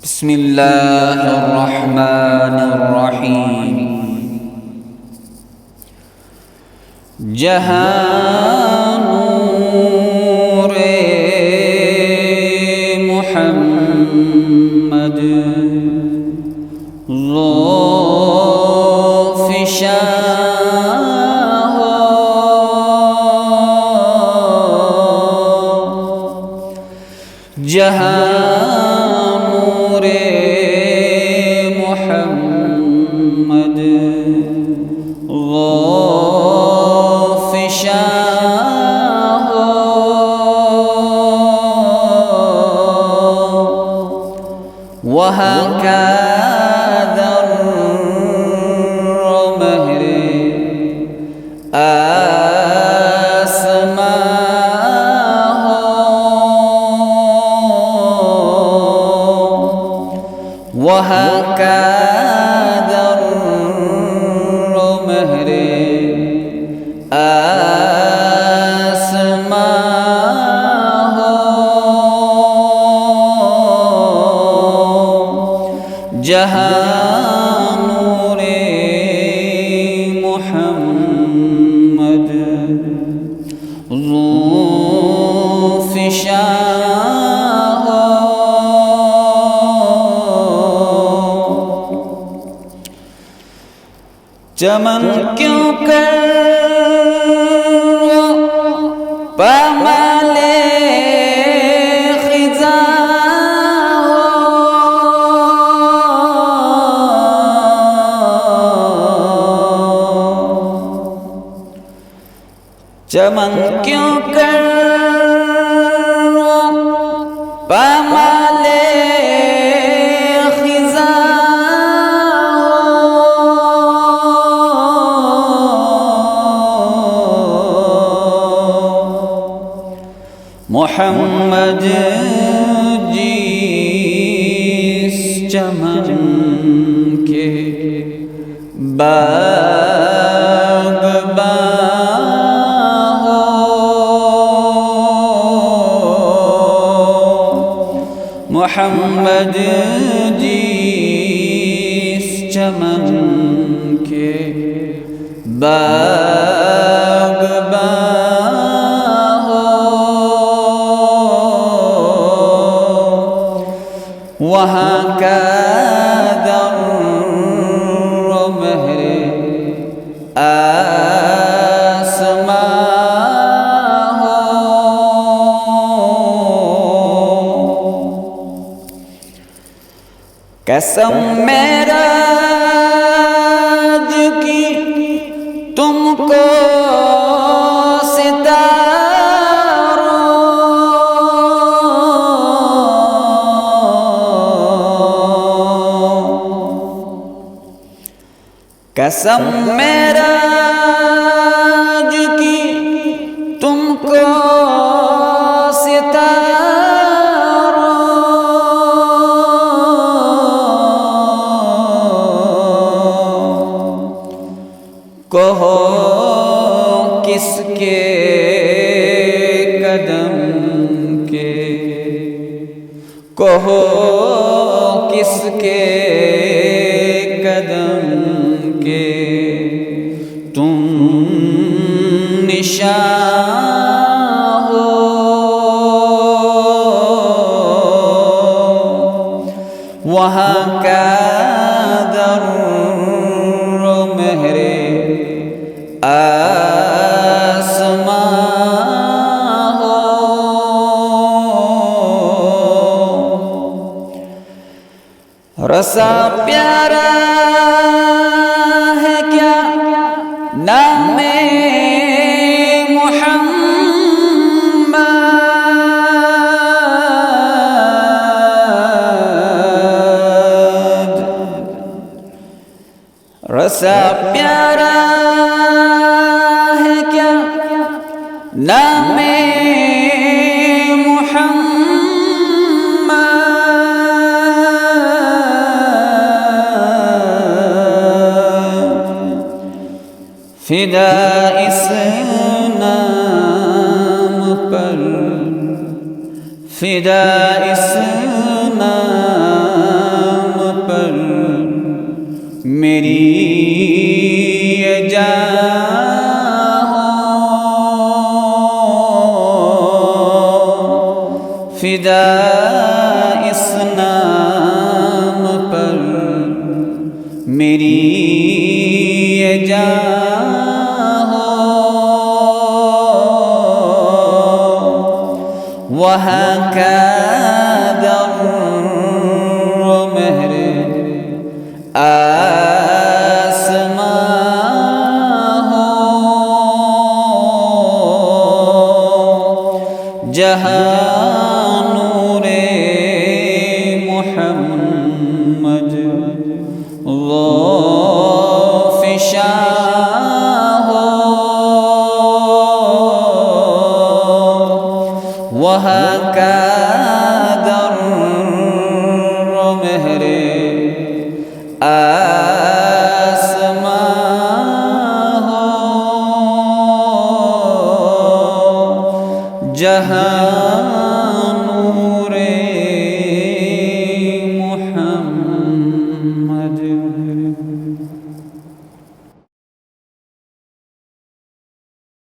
बिस्मिल्लाहिर्रहमानिर्रहीम। जहाँ नूरे मुहम्मद ज़ोफ़िशां हो, जहाँ मुहम्मद ज़ोफ़िशां हो, वहाँ का दर्र महरे आसमां हो, वहाँ का आसमां हो, जहाँ नूरे मुहम्मद ज़ोफ़िशां हो। चमन क्यों कर पामाले ख़िज़ां हो, चमन क्यों कर पामाले मोहम्मद जिस चमन के बाग़बान हो, मोहम्मद जिस चमन के बाग़बान हो, वहाँ का दर्र महरे आसमां हो, कसम मेराज की तुमको कसम मेराज की तुमको सितारों, कहो किसके कदम के, कहो किसके कदम के तुम निशान हो, वहाँ का दर्र महरे आसमां हो, रसा प्यारा है क्या नामे मुहम्मद, रसा प्यारा है क्या नामे फिदा इस नाम पर, फिदा इस नाम मेरी ये जान हो वहाँ का दर मेहर आसमां हो जहाँ नूरे मुहम्मद ज़ाफ़िशा हो वहाँ का दर मेहर आसमां हो जहाँ नूरे मुहम्मद